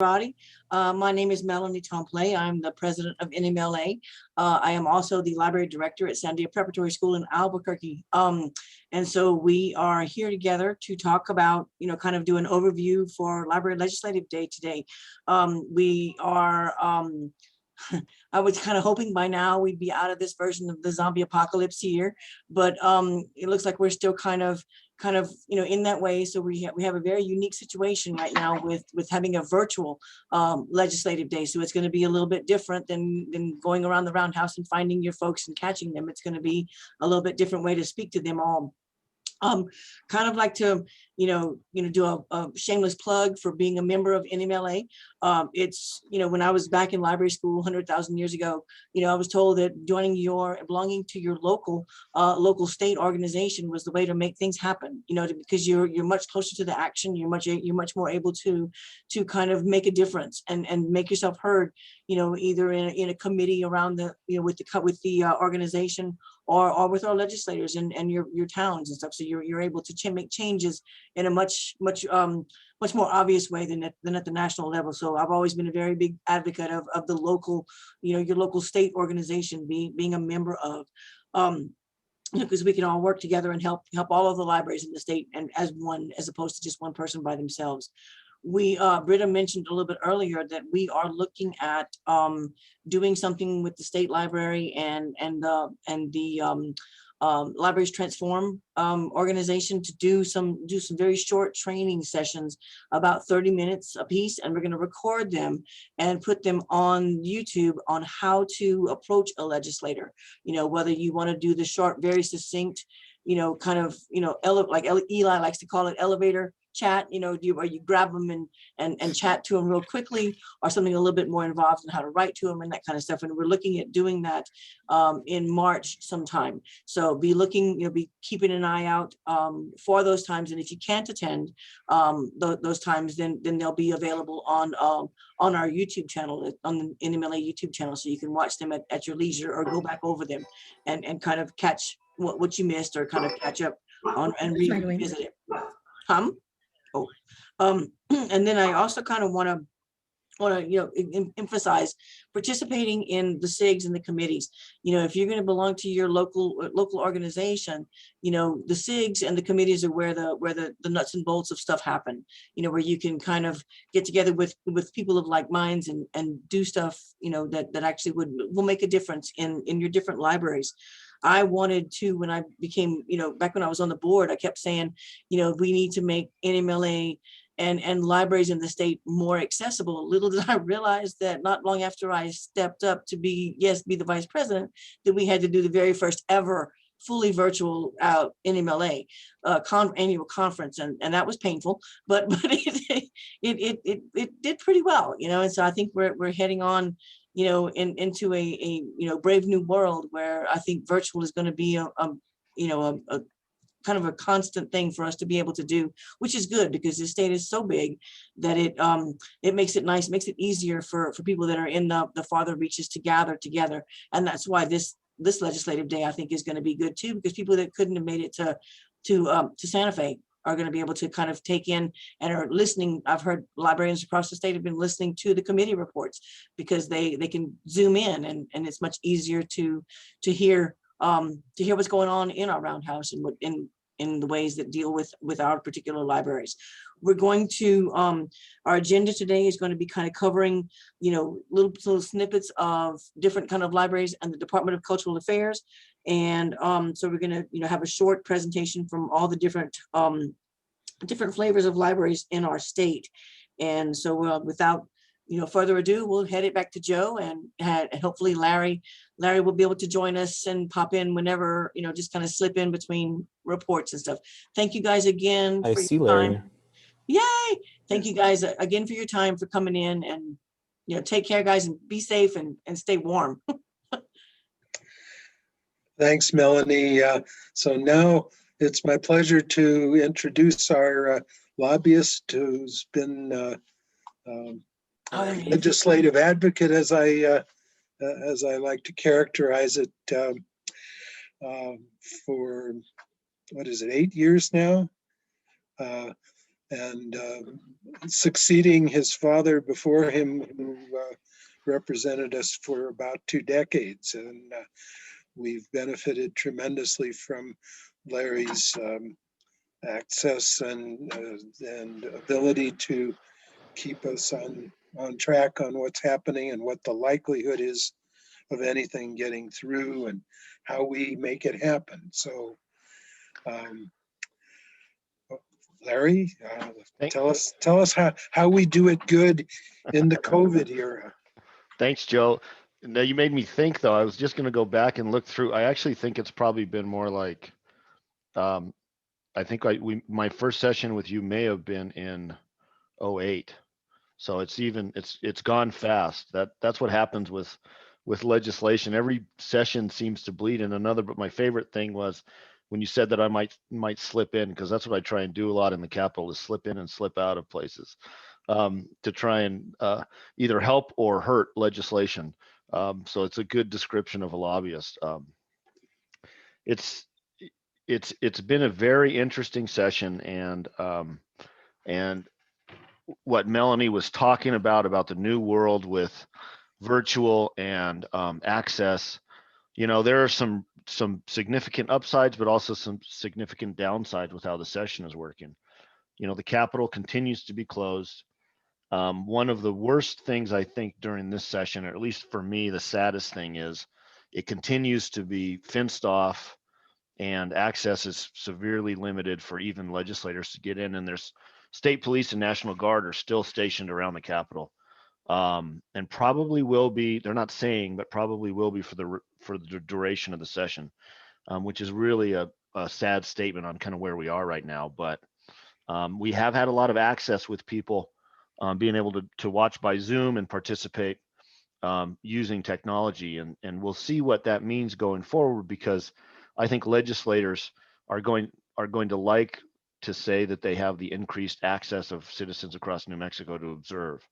everybody. My name is Melanie Templet. I'm the president of NMLA. I am also the library director at Sandia Preparatory School in Albuquerque. And so we are here together to talk about, kind of do an overview for Library Legislative Day today. We are, I was kind of hoping by now we'd be out of this version of the zombie apocalypse here, but it looks like we're still kind of in that way. So we have a very unique situation right now with having a virtual legislative day. So it's going to be a little bit different than going around the roundhouse and finding your folks and catching them. It's going to be a little bit different way to speak to them all. Kind of like to, do a shameless plug for being a member of NMLA. It's, when I was back in library school 100,000 years ago, I was told that belonging to your local state organization was the way to make things happen, because you're much closer to the action. You're much more able to kind of make a difference and make yourself heard, either in a committee around with the organization or with our legislators and your towns and stuff. So you're able to make changes in a much more obvious way than at the national level. So I've always been a very big advocate of the local, your local state organization being a member of, because we can all work together and help all of the libraries in the state and as one, as opposed to just one person by themselves. Britta mentioned a little bit earlier that we are looking at doing something with the state library and the Libraries Transform organization to do some very short training sessions, about 30 minutes a piece, and we're going to record them and put them on YouTube on how to approach a legislator. Whether you want to do the short, very succinct, like Eli likes to call it, elevator chat, where you grab them and chat to them real quickly, or something a little bit more involved in how to write to them and that kind of stuff. And we're looking at doing that in March sometime. So be keeping an eye out for those times. And if you can't attend those times, then they'll be available on our YouTube channel, on the NMLA YouTube channel. So you can watch them at your leisure or go back over them and kind of catch what you missed, or kind of catch up on and revisit it. And then I also kind of want to emphasize participating in the SIGs and the committees. If you're going to belong to your local organization, the SIGs and the committees are where the nuts and bolts of stuff happen. Where you can kind of get together with people of like minds and do stuff that actually will make a difference in your different libraries. I wanted to, when I became, back when I was on the board, I kept saying, we need to make NMLA and libraries in the state more accessible. Little did I realize that not long after I stepped up to be the vice president, that we had to do the very first ever fully virtual NMLA annual conference, and that was painful, but it did pretty well, and so I think we're heading on, into a brave new world where I think virtual is going to be a kind of a constant thing for us to be able to do, which is good because the state is so big that it makes it nice, makes it easier for people that are in the farther reaches to gather together. And that's why this legislative day I think is going to be good too, because people that couldn't have made it to Santa Fe are going to be able to kind of take in and are listening. I've heard librarians across the state have been listening to the committee reports because they can zoom in and it's much easier to hear what's going on in our roundhouse and what in the ways that deal with our particular libraries. We're going to, our agenda today is going to be kind of covering, little snippets of different kind of libraries and the Department of Cultural Affairs. And so we're going to, have a short presentation from all the different flavors of libraries in our state. And so without further ado, we'll head it back to Joe and hopefully Larry will be able to join us and pop in whenever, just kind of slip in between reports and stuff. Thank you guys again for your time. Yay! Thank you guys again for your time, for coming in, and take care, guys, and be safe and stay warm. Thanks, Melanie. So now it's my pleasure to introduce our lobbyist who's been legislative advocate, as I like to characterize it, for 8 years now. and succeeding his father before him, who represented us for about 2 decades. And we've benefited tremendously from Larry's access and ability to keep us on track on what's happening and what the likelihood is of anything getting through and how we make it happen. So, Larry, tell us how we do it good in the COVID era. Thanks, Joe. Now you made me think, though. I was just going to go back and look through. I actually think it's probably been more like, I think my first session with you may have been in 08. So it's gone fast. That's what happens with legislation. Every session seems to bleed in another. But my favorite thing was when you said that I might slip in, because that's what I try and do a lot in the Capitol, is slip in and slip out of places to try and either help or hurt legislation. So it's a good description of a lobbyist. It's been a very interesting session, and what Melanie was talking about the new world with virtual and access. There are some significant upsides, but also some significant downsides with how the session is working. The Capitol continues to be closed. One of the worst things I think during this session, or at least for me, the saddest thing is it continues to be fenced off and access is severely limited for even legislators to get in. And there's state police and National Guard are still stationed around the Capitol. And probably will be, they're not saying, but probably will be for the duration of the session, which is really a sad statement on kind of where we are right now. But we have had a lot of access with people being able to watch by Zoom and participate using technology, and we'll see what that means going forward, because I think legislators are going to like to say that they have the increased access of citizens across New Mexico to observe.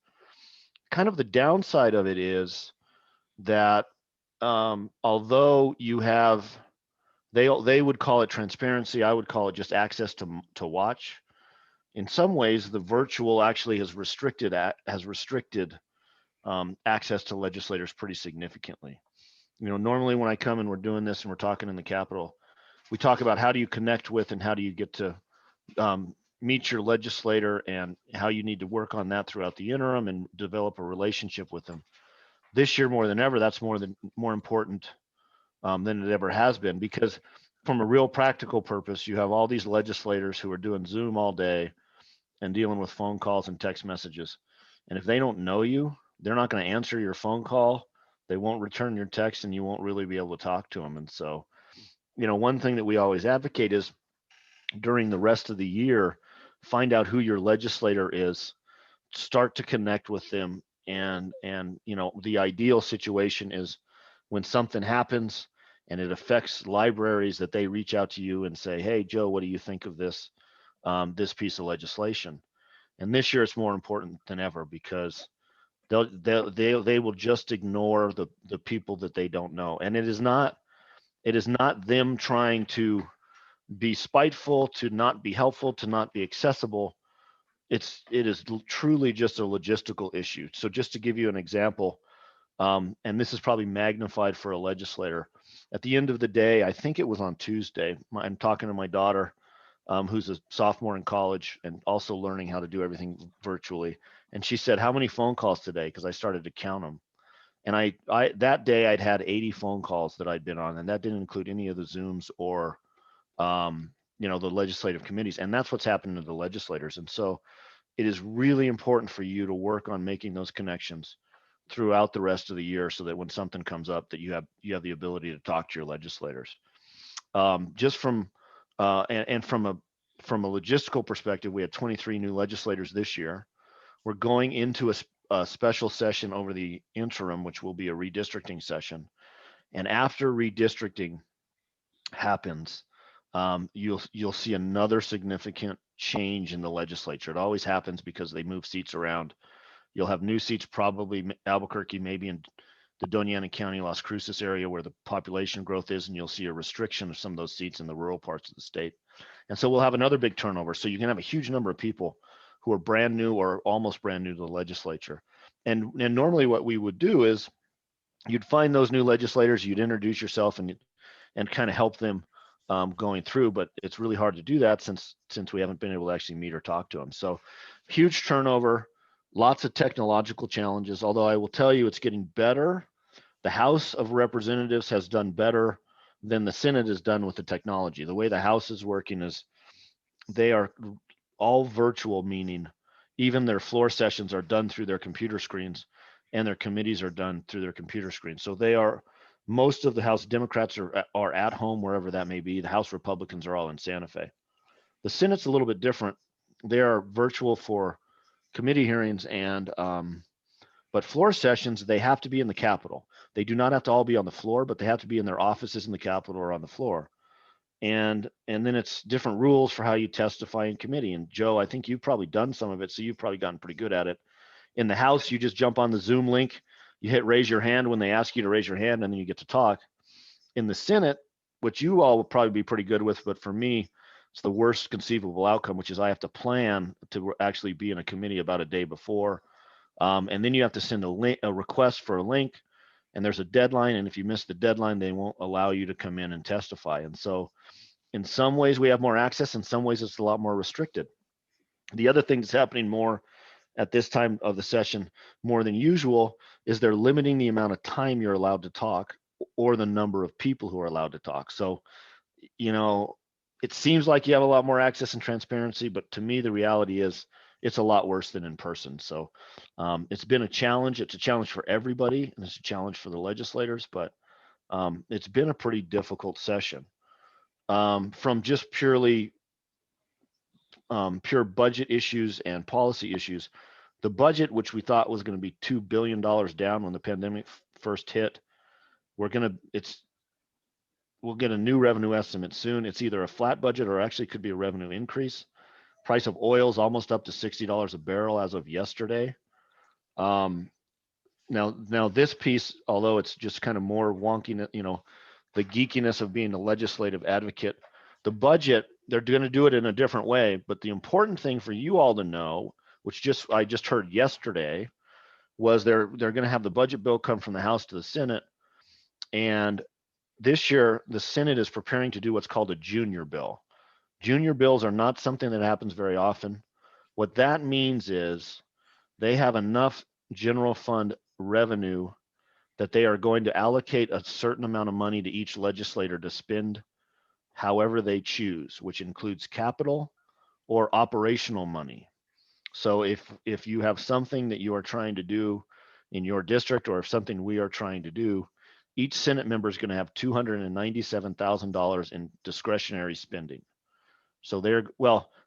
Kind of the downside of it is that although you have, they would call it transparency, I would call it just access to watch. In some ways, the virtual actually has restricted access to legislators pretty significantly. Normally when I come and we're doing this and we're talking in the Capitol, we talk about how do you connect with and how do you get to meet your legislator and how you need to work on that throughout the interim and develop a relationship with them. This year more than ever, that's more important than it ever has been, because from a real practical purpose, you have all these legislators who are doing Zoom all day and dealing with phone calls and text messages. And if they don't know you, they're not going to answer your phone call. They won't return your text, and you won't really be able to talk to them. And so, one thing that we always advocate is during the rest of the year, find out who your legislator is, start to connect with them. And the ideal situation is when something happens and it affects libraries, that they reach out to you and say, hey, Joe, what do you think of this piece of legislation? And this year it's more important than ever, because they will just ignore the people that they don't know. And it is not them trying to be spiteful, to not be helpful, to not be accessible. It is truly just a logistical issue. So just to give you an example, and this is probably magnified for a legislator, at the end of the day, I think it was on Tuesday, I'm talking to my daughter, who's a sophomore in college and also learning how to do everything virtually. And she said, how many phone calls today? Because I started to count them. And I that day I'd had 80 phone calls that I'd been on, and that didn't include any of the Zooms or the legislative committees. And that's what's happened to the legislators. And so it is really important for you to work on making those connections throughout the rest of the year, so that when something comes up, that you have the ability to talk to your legislators. Just from from a logistical perspective, we had 23 new legislators this year. We're going into a special session over the interim, which will be a redistricting session. And after redistricting happens, you'll see another significant change in the legislature. It always happens because they move seats around. You'll have new seats, probably Albuquerque, maybe in the Doña Ana County, Las Cruces area where the population growth is, and you'll see a restriction of some of those seats in the rural parts of the state. And so we'll have another big turnover. So you can have a huge number of people who are brand new or almost brand new to the legislature. And normally what we would do is you'd find those new legislators, you'd introduce yourself and kind of help them going through, but it's really hard to do that since we haven't been able to actually meet or talk to them. So huge turnover, lots of technological challenges, although I will tell you it's getting better. The House of Representatives has done better than the Senate has done with the technology. The way the House is working is they are all virtual, meaning even their floor sessions are done through their computer screens and their committees are done through their computer screens. So they are, most of the House Democrats are at home, wherever that may be. The House Republicans are all in Santa Fe. The Senate's a little bit different. They are virtual for committee hearings and but floor sessions, they have to be in the Capitol. They do not have to all be on the floor, but they have to be in their offices in the Capitol or on the floor. And then it's different rules for how you testify in committee. And Joe, I think you've probably done some of it, so you've probably gotten pretty good at it. In the House, you just jump on the Zoom link, you hit raise your hand when they ask you to raise your hand, and then you get to talk. In the Senate, which you all will probably be pretty good with, but for me, it's the worst conceivable outcome, which is I have to plan to actually be in a committee about a day before. And then you have to send a request for a link, and there's a deadline. And if you miss the deadline, they won't allow you to come in and testify. And so in some ways we have more access, in some ways it's a lot more restricted. The other thing that's happening more at this time of the session, more than usual, is they're limiting the amount of time you're allowed to talk or the number of people who are allowed to talk. So, you know, it seems like you have a lot more access and transparency, but to me, the reality is it's a lot worse than in person. So it's been a challenge. It's a challenge for everybody, and it's a challenge for the legislators, but it's been a pretty difficult session. From just pure budget issues and policy issues, the budget, which we thought was going to be $2 billion down when the pandemic first hit, we'll get a new revenue estimate soon. It's either a flat budget or actually could be a revenue increase. Price of oil is almost up to $60 a barrel as of yesterday. Now this piece, although it's just kind of more wonky, you know, the geekiness of being a legislative advocate, the budget, they're going to do it in a different way. But the important thing for you all to know, which I just heard yesterday, was they're going to have the budget bill come from the House to the Senate. And this year, the Senate is preparing to do what's called a junior bill. Junior bills are not something that happens very often. What that means is they have enough general fund revenue that they are going to allocate a certain amount of money to each legislator to spend however they choose, which includes capital or operational money. So if you have something that you are trying to do in your district, or if something we are trying to do, each Senate member is going to have $297,000 in discretionary spending. So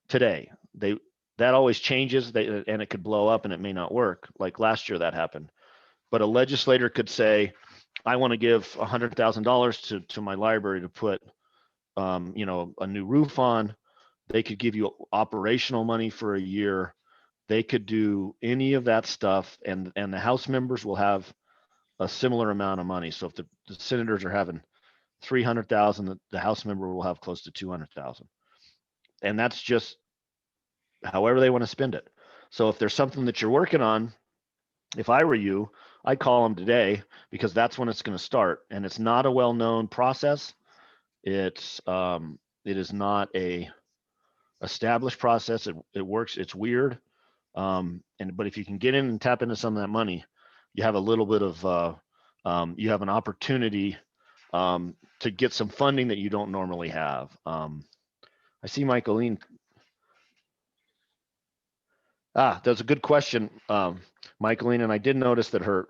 today, that always changes, and it could blow up and it may not work. Like last year that happened. But a legislator could say, I want to give $100,000 to my library to put you know, a new roof on. They could give you operational money for a year. They could do any of that stuff, and the House members will have a similar amount of money. So if the senators are having 300,000, the House member will have close to 200,000. And that's just however they want to spend it. So if there's something that you're working on, if I were you, I'd call them today, because that's when it's going to start. And it's not a well-known process. It is not a established process. It works. It's weird. But if you can get in and tap into some of that money, you have a little bit of you have an opportunity to get some funding that you don't normally have. I see Michaeline. That's a good question, Michaeline. And I did notice that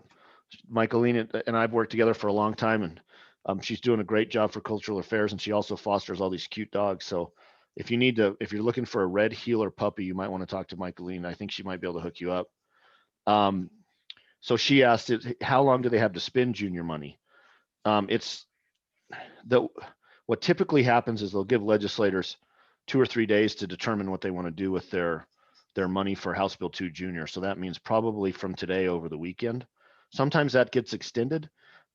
Michaeline and I've worked together for a long time, and she's doing a great job for cultural affairs, and she also fosters all these cute dogs. So if you're looking for a red heeler puppy, you might want to talk to Michaeline. I think she might be able to hook you up. So she asked, how long do they have to spend junior money? What typically happens is they'll give legislators 2 or 3 days to determine what they want to do with their money for House Bill 2 Junior. So that means probably from today over the weekend. Sometimes that gets extended.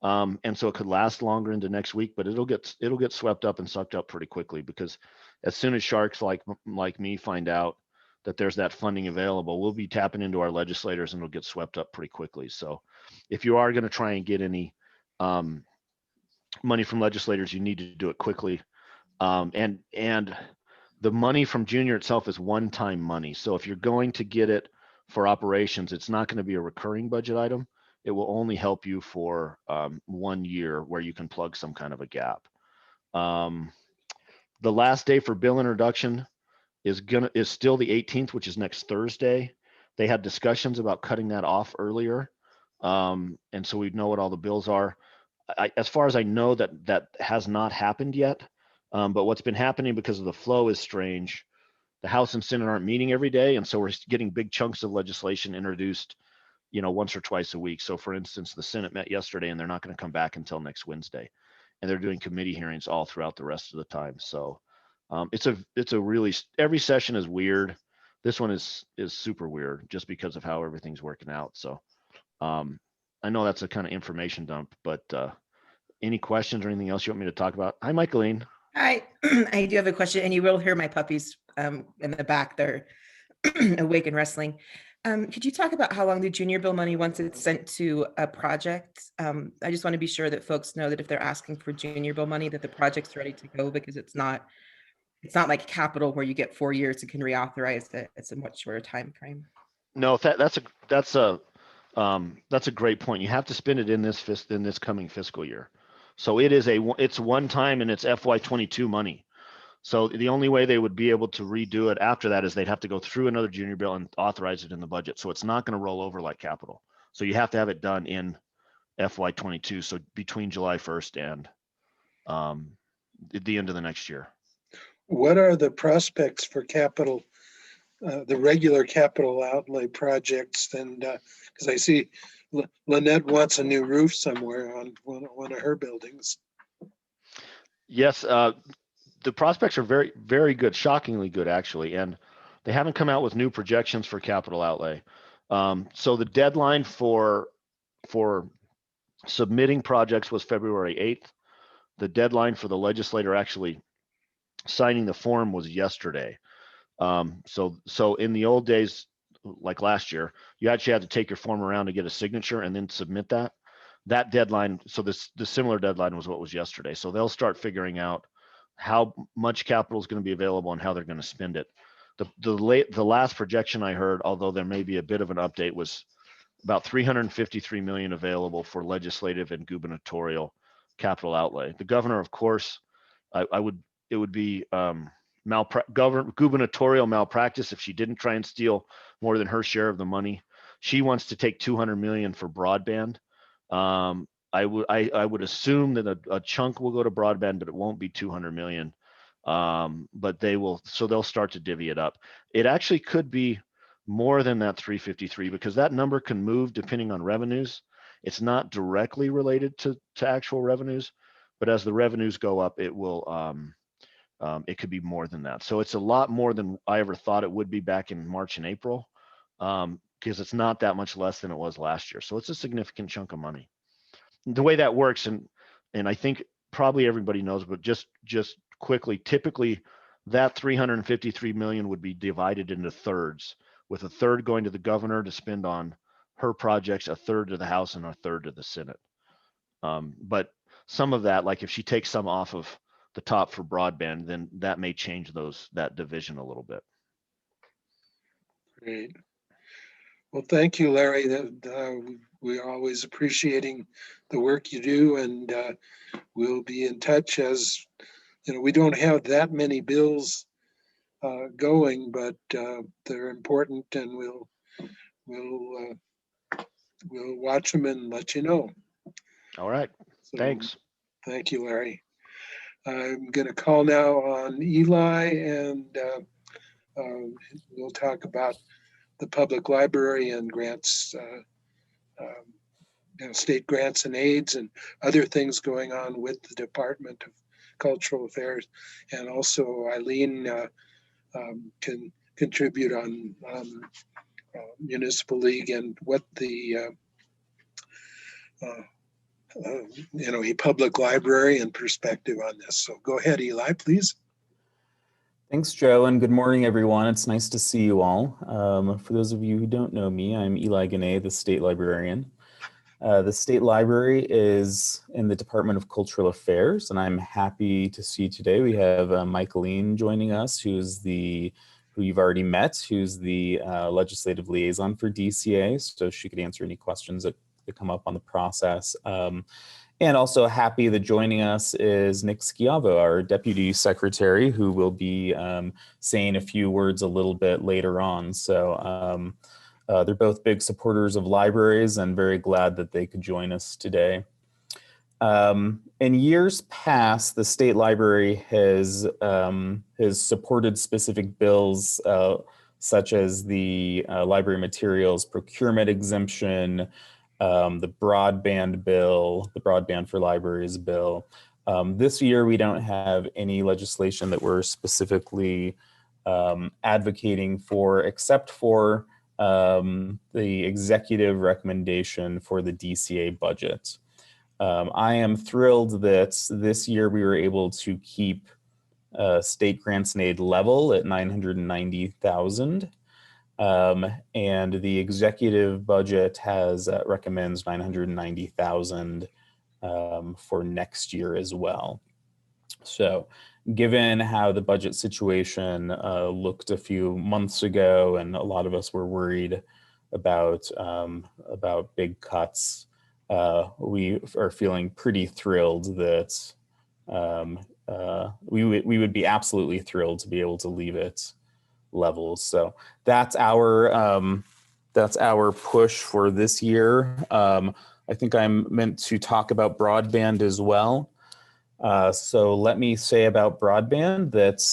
And so it could last longer into next week, but it'll get swept up and sucked up pretty quickly, because as soon as sharks like me find out that there's that funding available, we'll be tapping into our legislators and it'll get swept up pretty quickly. So if you are going to try and get any money from legislators, you need to do it quickly. And the money from junior itself is one-time money. So if you're going to get it for operations, it's not going to be a recurring budget item. It will only help you for 1 year where you can plug some kind of a gap. The last day for bill introduction is still the 18th, which is next Thursday. They had discussions about cutting that off earlier. And so we know what all the bills are. As far as I know, that has not happened yet. But what's been happening because of the flow is strange. The House and Senate aren't meeting every day. And so we're getting big chunks of legislation introduced, once or twice a week. So for instance, the Senate met yesterday and they're not going to come back until next Wednesday. And they're doing committee hearings all throughout the rest of the time. So it's a really, every session is weird. This one is super weird just because of how everything's working out. So I know that's a kind of information dump, but any questions or anything else you want me to talk about? Hi, Michaeline. Hi, I do have a question, and you will hear my puppies in the back. They're awake and wrestling. Could you talk about how long the junior bill money, once it's sent to a project? I just want to be sure that folks know that if they're asking for junior bill money, that the project's ready to go, because it's not like capital where you get 4 years and can reauthorize it. It's a much shorter time frame. No, that's a great point. You have to spend it in this coming fiscal year. So it's one time, and it's FY22 money. So the only way they would be able to redo it after that is they'd have to go through another junior bill and authorize it in the budget. So it's not going to roll over like capital. So you have to have it done in FY22. So between July 1st and the end of the next year. What are the prospects for capital, the regular capital outlay projects? And because I see Lynette wants a new roof somewhere on one of her buildings. Yes, the prospects are very, very good, shockingly good, actually. And they haven't come out with new projections for capital outlay. So the deadline for submitting projects was February 8th. The deadline for the legislator actually signing the form was yesterday. So in the old days, like last year, you actually had to take your form around to get a signature and then submit that. That deadline, so the similar deadline was what was yesterday. So they'll start figuring out how much capital is going to be available and how they're going to spend it. The last projection I heard, although there may be a bit of an update, was about 353 million available for legislative and gubernatorial capital outlay. The governor, of course, it would be gubernatorial malpractice if she didn't try and steal more than her share of the money. She wants to take 200 million for broadband. I would assume that a chunk will go to broadband, but it won't be 200 million. But they'll start to divvy it up. It actually could be more than that 353, because that number can move depending on revenues. It's not directly related to actual revenues, but as the revenues go up, it will it could be more than that. So it's a lot more than I ever thought it would be back in March and April, because it's not that much less than it was last year. So it's a significant chunk of money. The way that works, and I think probably everybody knows, but just quickly, typically that 353 million would be divided into thirds, with a third going to the governor to spend on her projects, a third to the House, and a third to the Senate. But some of that, like if she takes some off of the top for broadband, then that may change that division a little bit. Great. Well, thank you, Larry. We're always appreciating the work you do, and we'll be in touch. As you know, we don't have that many bills going, but they're important, and we'll watch them and let you know. All right. So, thanks. Thank you, Larry. I'm going to call now on Eli, and we'll talk about the public library and grants, state grants and aids and other things going on with the Department of Cultural Affairs. And also Eileen can contribute on Municipal League and what the a public library and perspective on this. So go ahead, Eli, please. Thanks, Joe, and good morning, everyone. It's nice to see you all. For those of you who don't know me, I'm Eli Ganay, the state librarian. The state library is in the Department of Cultural Affairs, and I'm happy to see today we have Eileen joining us, who you've already met, who's the legislative liaison for DCA, so she could answer any questions that come up on the process. And also happy that joining us is Nick Schiavo, our deputy secretary, who will be saying a few words a little bit later on. So they're both big supporters of libraries and very glad that they could join us today. In years past, the state library has supported specific bills such as the library materials procurement exemption, the broadband bill, the broadband for libraries bill. This year, we don't have any legislation that we're specifically advocating for, except for the executive recommendation for the DCA budget. I am thrilled that this year we were able to keep state grants and aid level at $990,000. And the executive budget recommends $990,000 for next year as well. So given how the budget situation looked a few months ago, and a lot of us were worried about big cuts, we are feeling pretty thrilled that we would be absolutely thrilled to be able to leave it levels. So that's our push for this year. I think I'm meant to talk about broadband as well. So let me say about broadband that,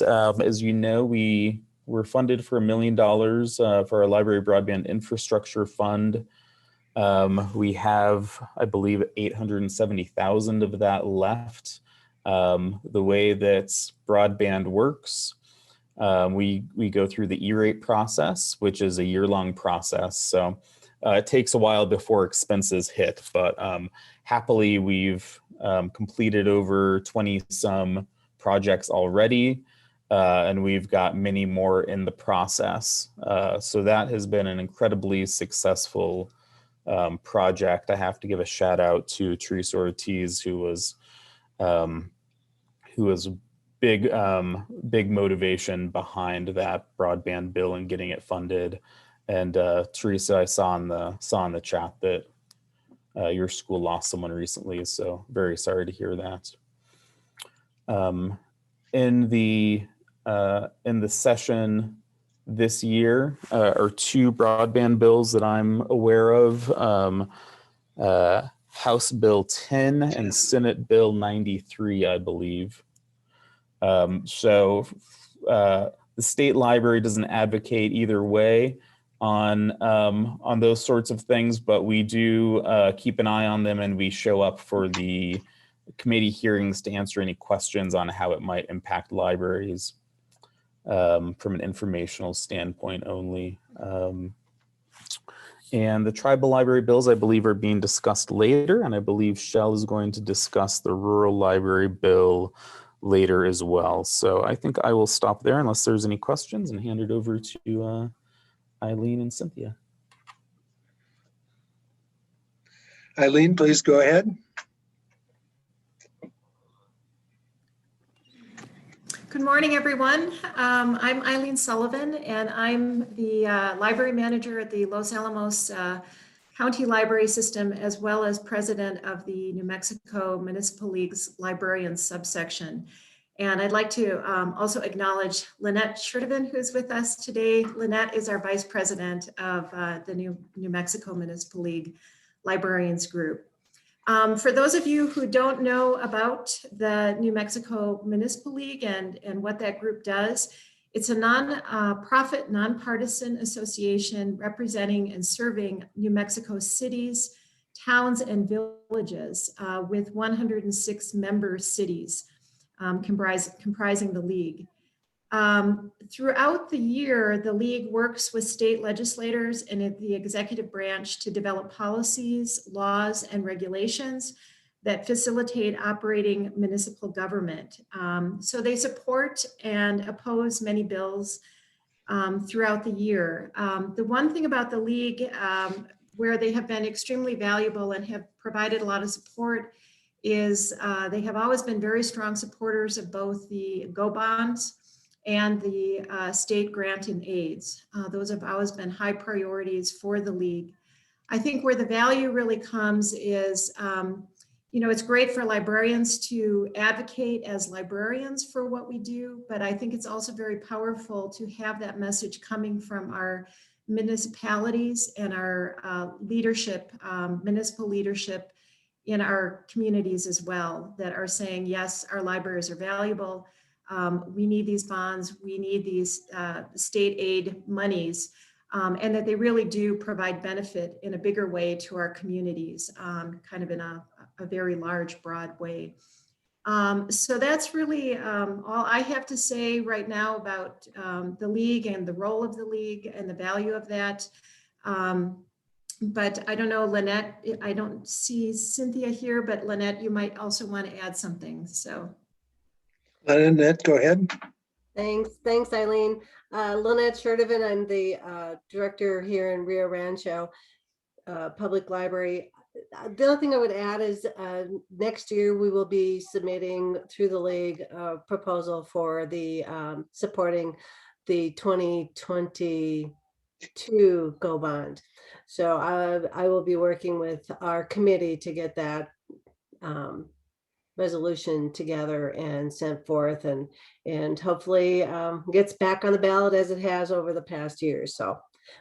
as you know, we were funded for $1 million for our library broadband infrastructure fund. We have, I believe, 870,000 of that left. The way that broadband works, we go through the E-rate process, which is a year-long process. So it takes a while before expenses hit, but happily we've completed over 20 some projects already, and we've got many more in the process. So that has been an incredibly successful project. I have to give a shout out to Tracy Ortiz, who was big motivation behind that broadband bill and getting it funded. And Teresa, I saw in the chat that your school lost someone recently, so very sorry to hear that. In the session this year are two broadband bills that I'm aware of. House Bill 10 and Senate Bill 93, I believe. So the state library doesn't advocate either way on those sorts of things, but we do keep an eye on them, and we show up for the committee hearings to answer any questions on how it might impact libraries from an informational standpoint only. And the tribal library bills, I believe, are being discussed later, and I believe Shell is going to discuss the rural library bill later as well. So I think I will stop there unless there's any questions and hand it over to Eileen and Cynthia. Eileen, please go ahead. Good morning, everyone. I'm Eileen Sullivan, and I'm the library manager at the Los Alamos County Library System, as well as president of the New Mexico Municipal League's librarians subsection. And I'd like to also acknowledge Lynette Schur, who's with us today. Lynette is our vice president of the New Mexico Municipal League Librarians Group. For those of you who don't know about the New Mexico Municipal League and what that group does, it's a non-profit, nonpartisan association representing and serving New Mexico cities, towns, and villages with 106 member cities comprising the league. Throughout the year, the League works with state legislators and the executive branch to develop policies, laws, and regulations that facilitate operating municipal government. So they support and oppose many bills throughout the year. The one thing about the League where they have been extremely valuable and have provided a lot of support is they have always been very strong supporters of both the GO bonds and the state grant and aids. Those have always been high priorities for the League. I think where the value really comes is, it's great for librarians to advocate as librarians for what we do, but I think it's also very powerful to have that message coming from our municipalities and our leadership, municipal leadership in our communities as well, that are saying, yes, our libraries are valuable. We need these bonds, we need these state aid monies, and that they really do provide benefit in a bigger way to our communities, kind of in a very large, broad way. So that's really all I have to say right now about the League and the role of the League and the value of that. But I don't know, Lynette, I don't see Cynthia here, but Lynette, you might also want to add something, so. Lynette, go ahead. Thanks, Eileen. Lynette Schur, I'm the director here in Rio Rancho Public Library. The other thing I would add is next year we will be submitting through the League a proposal for the supporting the 2022 GO bond. So I will be working with our committee to get that resolution together and sent forth, and hopefully gets back on the ballot as it has over the past years. So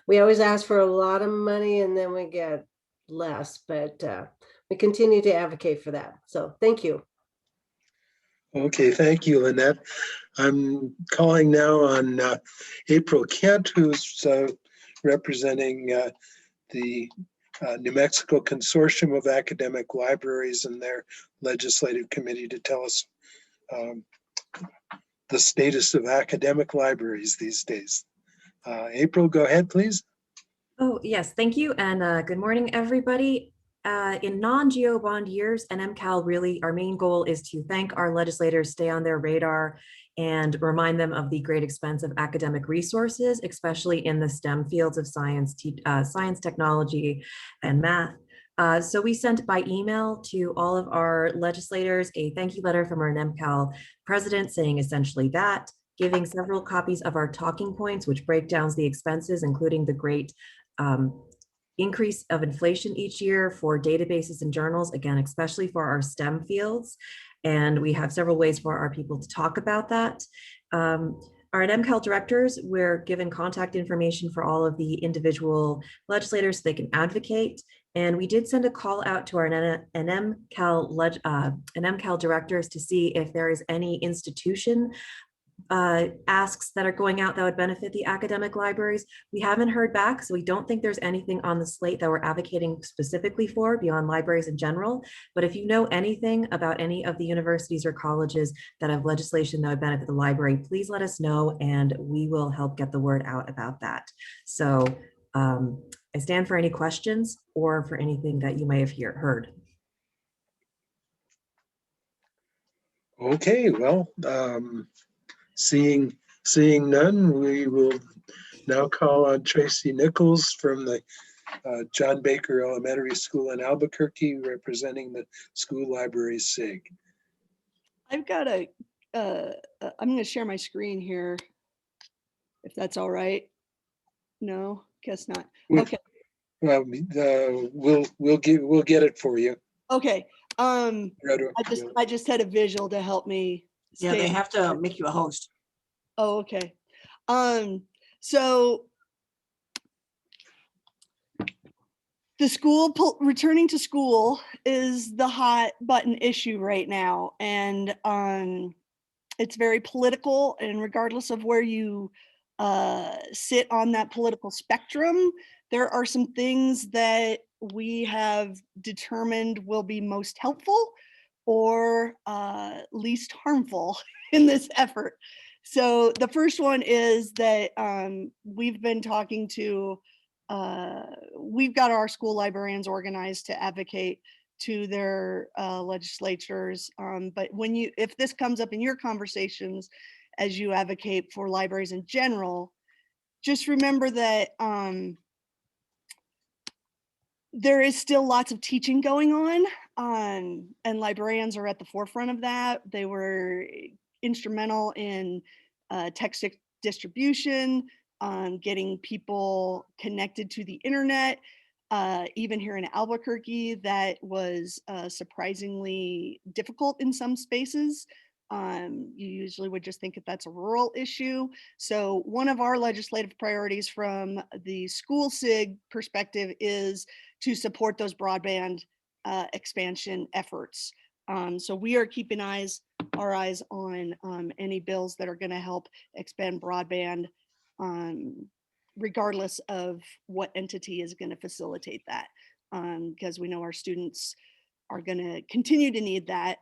we always ask for a lot of money and then we get less, but we continue to advocate for that. So thank you. Okay, thank you, Lynette. I'm calling now on April Kent, who's representing the New Mexico Consortium of Academic Libraries and their legislative committee, to tell us the status of academic libraries these days. April, go ahead, please. Oh, yes, thank you. And good morning, everybody. In non-GO bond years, NMCal really, our main goal is to thank our legislators, stay on their radar, and remind them of the great expense of academic resources, especially in the STEM fields of science, technology, and math. So we sent by email to all of our legislators a thank you letter from our NMCal president saying essentially that, giving several copies of our talking points, which break down the expenses, including the great increase of inflation each year for databases and journals, again, especially for our STEM fields. And we have several ways for our people to talk about that. Our NMCal directors, we're given contact information for all of the individual legislators so they can advocate. And we did send a call out to our NMCal directors to see if there is any institution asks that are going out that would benefit the academic libraries. We haven't heard back, so we don't think there's anything on the slate that we're advocating specifically for beyond libraries in general. But if you know anything about any of the universities or colleges that have legislation that would benefit the library, please let us know and we will help get the word out about that. So I stand for any questions or for anything that you may have heard. Okay, well, seeing none, we will now call on Tracy Nichols from the John Baker Elementary School in Albuquerque, representing the school library SIG. I've got I'm going to share my screen here, if that's all right. No, guess not. Okay. Well, we'll get it for you. Okay. I just had a visual to help me. Yeah, they have to make you a host. Oh, okay. So the school returning to school is the hot button issue right now, and it's very political. And regardless of where you sit on that political spectrum, there are some things that we have determined will be most helpful or least harmful in this effort. So the first one is that we've been talking to, we've got our school librarians organized to advocate to their legislatures. But if this comes up in your conversations as you advocate for libraries in general, just remember that there is still lots of teaching going on, and librarians are at the forefront of that. They were instrumental in text distribution, getting people connected to the internet. Even here in Albuquerque, that was surprisingly difficult in some spaces. You usually would just think that that's a rural issue. So one of our legislative priorities from the school SIG perspective is to support those broadband expansion efforts. So we are keeping our eyes on any bills that are going to help expand broadband, regardless of what entity is going to facilitate that, because we know our students are going to continue to need that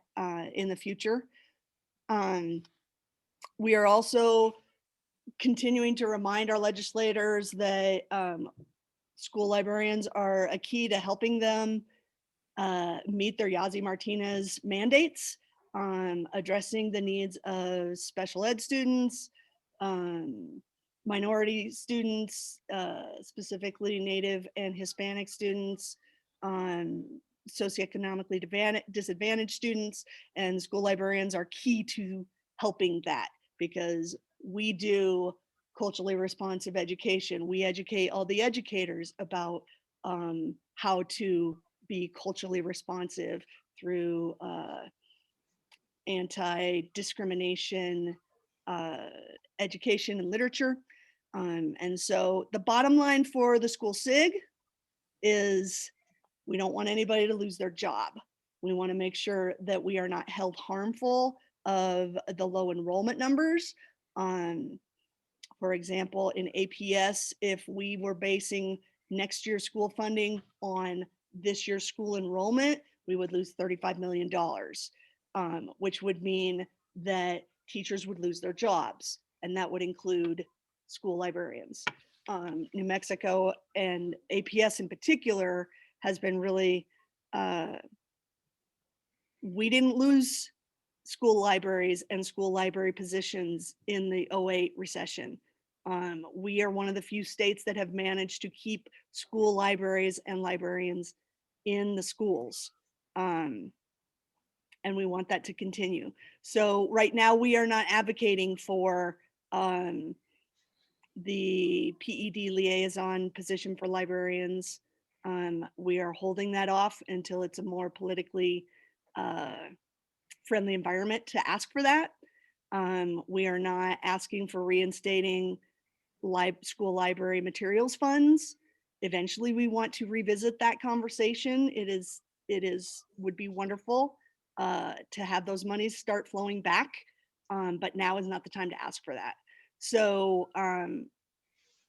in the future. We are also continuing to remind our legislators that school librarians are a key to helping them meet their Yazzie Martinez mandates, addressing the needs of special ed students, minority students, specifically Native and Hispanic students, socioeconomically disadvantaged students, and school librarians are key to helping that, because we do culturally responsive education. We educate all the educators about how to be culturally responsive through anti-discrimination education and literature. And so the bottom line for the school SIG is we don't want anybody to lose their job. We want to make sure that we are not held harmful of the low enrollment numbers. For example, in APS, if we were basing next year's school funding on this year's school enrollment, we would lose $35 million, which would mean that teachers would lose their jobs, and that would include school librarians. New Mexico and APS in particular has been really, we didn't lose school libraries and school library positions in the 2008 recession. We are one of the few states that have managed to keep school libraries and librarians in the schools. And we want that to continue. So right now we are not advocating for the PED liaison position for librarians. We are holding that off until it's a more politically friendly environment to ask for that. We are not asking for reinstating school library materials funds. Eventually, we want to revisit that conversation. Would be wonderful to have those monies start flowing back, but now is not the time to ask for that. So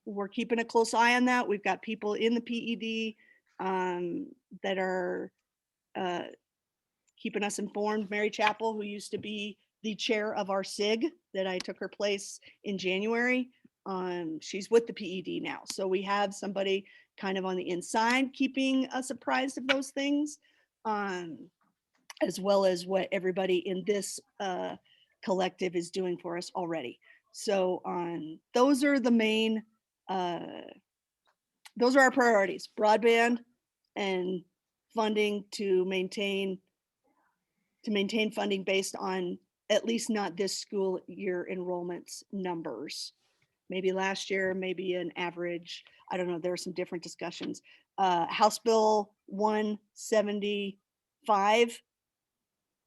we're keeping a close eye on that. We've got people in the PED that are keeping us informed. Mary Chappell, who used to be the chair of our SIG, that I took her place in January, she's with the PED now. So we have somebody kind of on the inside keeping us apprised of those things, as well as what everybody in this collective is doing for us already. So those are the main, those are our priorities: broadband and funding to maintain funding based on at least not this school year enrollments numbers. Maybe last year, maybe an average. I don't know. There are some different discussions. House Bill 175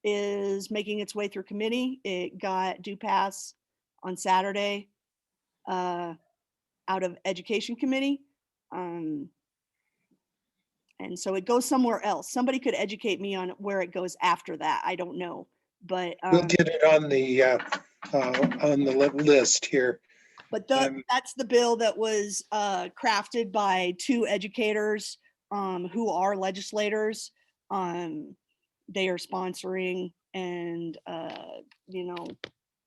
is making its way through committee. It got due pass on Saturday out of Education Committee. And so it goes somewhere else. Somebody could educate me on where it goes after that. I don't know, but we'll get it on the list here. But that's the bill that was crafted by two educators who are legislators. They are sponsoring and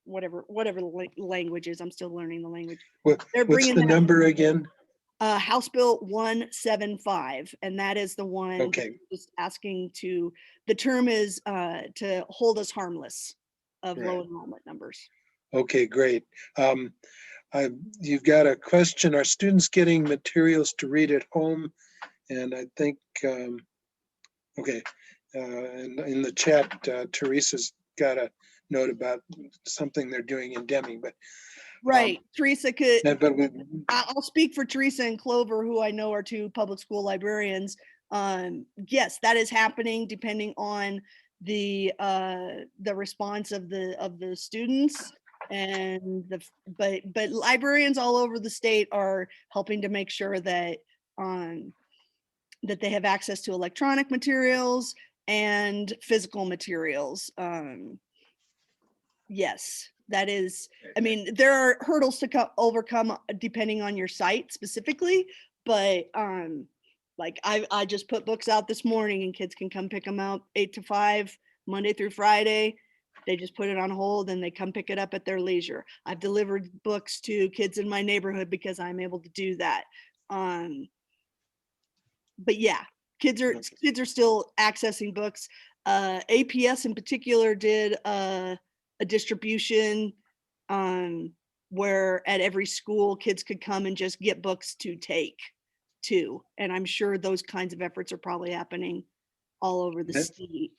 whatever the language is. I'm still learning the language. What's bringing the that- number again? House Bill 175, and that is the one Okay. just asking the term is to hold us harmless of Right. low enrollment numbers. Okay, great. You've got a question. Are students getting materials to read at home? And I think, okay, and in the chat, Teresa's got a note about something they're doing in Deming, but Right, Teresa could. but I'll speak for Teresa and Clover, who I know are two public school librarians. Yes, that is happening depending on the response of the students, and but librarians all over the state are helping to make sure that that they have access to electronic materials and physical materials. Yes, that is, I mean, there are hurdles to overcome depending on your site specifically, but like I just put books out this morning and kids can come pick them out 8 to 5, Monday through Friday. They just put it on hold and they come pick it up at their leisure. I've delivered books to kids in my neighborhood because I'm able to do that. But yeah, kids are still accessing books. APS in particular did a distribution where at every school kids could come and just get books to take too. And I'm sure those kinds of efforts are probably happening all over the state.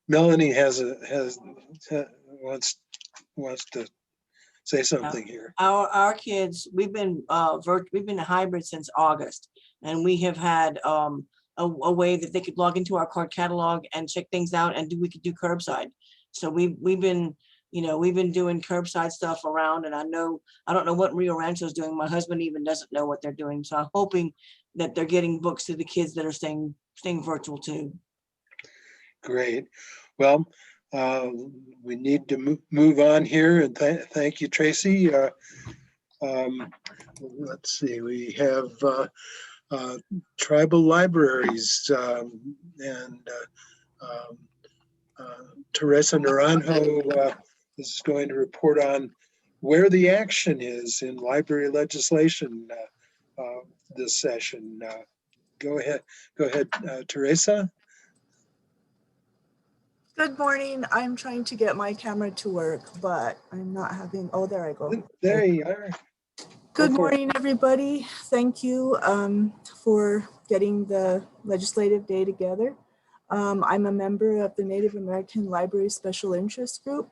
Melanie wants to say something here. Our kids, we've been hybrid since August, and we have had a way that they could log into our card catalog and check things out, and we could do curbside. So we've been doing curbside stuff around, and I don't know what Rio Rancho is doing. My husband even doesn't know what they're doing. So I'm hoping that they're getting books to the kids that are staying virtual too. Great. Well, we need to move on here, and thank you, Tracy. Let's see, we have tribal libraries, and Teresa Naranjo is going to report on where the action is in library legislation this session. Go ahead, Teresa. Good morning. I'm trying to get my camera to work, but I'm not having, oh, there I go. There you are. Good morning, everybody. Thank you for getting the legislative day together. I'm a member of the Native American Library Special Interest Group.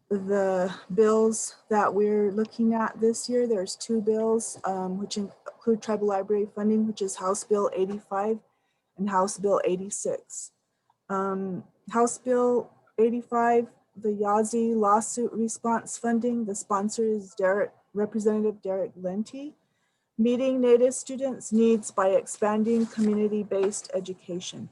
The bills that we're looking at this year, there's two bills which include tribal library funding, which is House Bill 85 and House Bill 86. House Bill 85, the Yazzie lawsuit response funding, the sponsor is Representative Derek Lenti, meeting Native students' needs by expanding community-based education.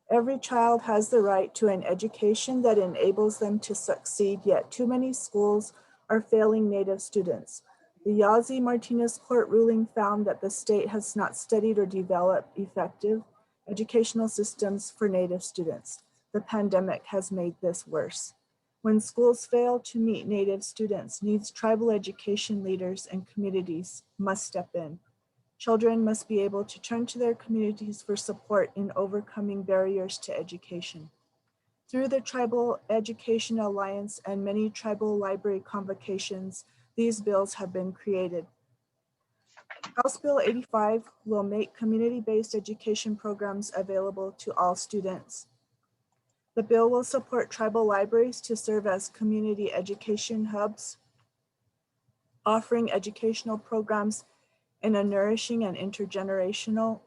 Every child has the right to an education that enables them to succeed, yet too many schools are failing Native students. The Yazzie Martinez court ruling found that the state has not studied or developed effective educational systems for Native students. The pandemic has made this worse. When schools fail to meet Native students' needs, tribal education leaders and communities must step in. Children must be able to turn to their communities for support in overcoming barriers to education. Through the Tribal Education Alliance and many tribal library convocations, these bills have been created. House Bill 85 will make community-based education programs available to all students. The bill will support tribal libraries to serve as community education hubs, offering educational programs in a nourishing and intergenerational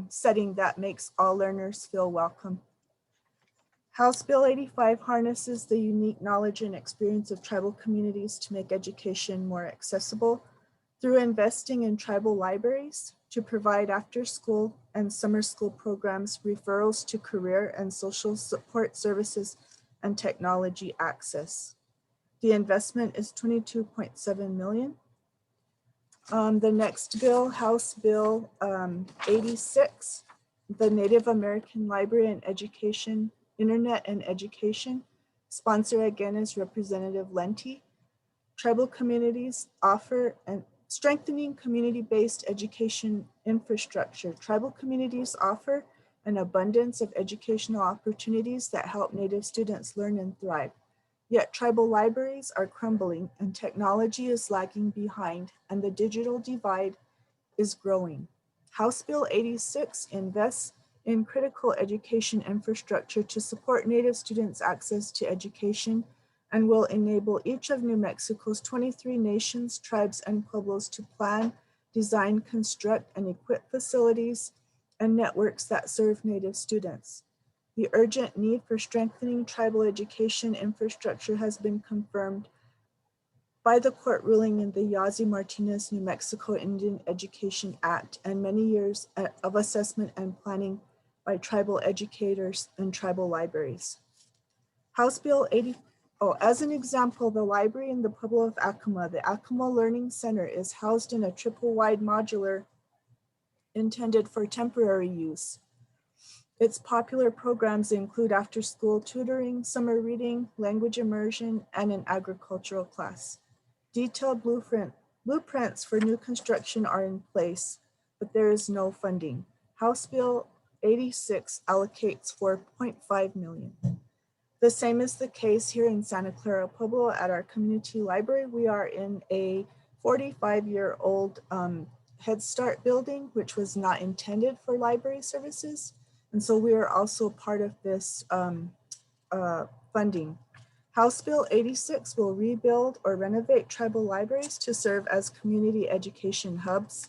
setting that makes all learners feel welcome. House Bill 85 harnesses the unique knowledge and experience of tribal communities to make education more accessible through investing in tribal libraries to provide after-school and summer school programs, referrals to career and social support services, and technology access. The investment is $22.7 million. The next bill, House Bill 86, the Native American Library and Education, Internet and Education. Sponsor again is Representative Lenti. Tribal communities offer and strengthening community-based education infrastructure. Tribal communities offer an abundance of educational opportunities that help Native students learn and thrive. Yet tribal libraries are crumbling and technology is lagging behind, and the digital divide is growing. House Bill 86 invests in critical education infrastructure to support Native students' access to education and will enable each of New Mexico's 23 nations, tribes, and pueblos to plan, design, construct, and equip facilities and networks that serve Native students. The urgent need for strengthening tribal education infrastructure has been confirmed by the court ruling in the Yazzie Martinez New Mexico Indian Education Act and many years of assessment and planning by tribal educators and tribal libraries. House Bill 80, as an example, the library in the Pueblo of Acoma, the Acoma Learning Center, is housed in a triple-wide modular intended for temporary use. Its popular programs include after-school tutoring, summer reading, language immersion, and an agricultural class. Detailed blueprints for new construction are in place, but there is no funding. House Bill 86 allocates $4.5 million. The same is the case here in Santa Clara Pueblo at our community library. We are in a 45-year-old Head Start building, which was not intended for library services. And so we are also part of this funding. House Bill 86 will rebuild or renovate tribal libraries to serve as community education hubs,